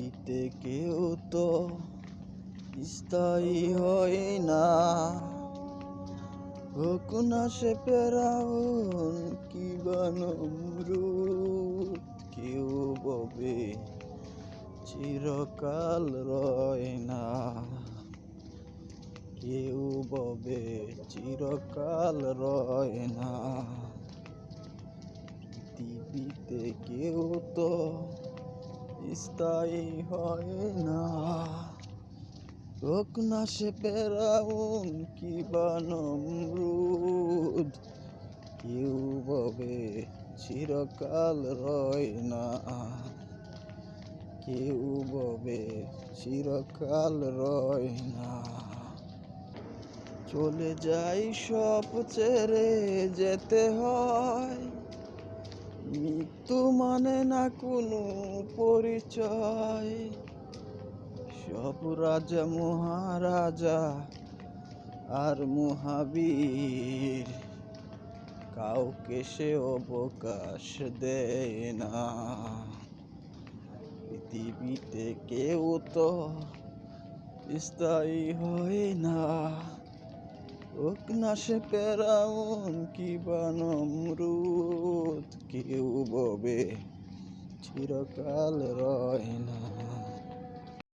পৃথিবীতে কেউ তো স্থায়ী হয় না, হোক না সে ফেরাউন কিবা নমরুদ। কেউ ববে চিরকাল রয় না, কেউ ববে চিরকাল রয় না। পৃথিবীতে কেউ তো স্থায়ী হয় না, হোক না সে ফেরাউন কিবা নমরুদ। কেউ ববে চিরকাল রয় না, কেউ ববে চিরকাল রয় না। চলে যাই সব ছেড়ে যেতে হয়, মৃত্যু মানে না কোনো পরিচয়। সব রাজা মহারাজা আর মহাবীর কাউকে সে অবকাশ দেয় না। পৃথিবীতে কেউ তো স্থায়ী হয় না, হোক না সে ফেরাউন কিবা নমরুদ। কেউ ববে চিরকাল রয় না।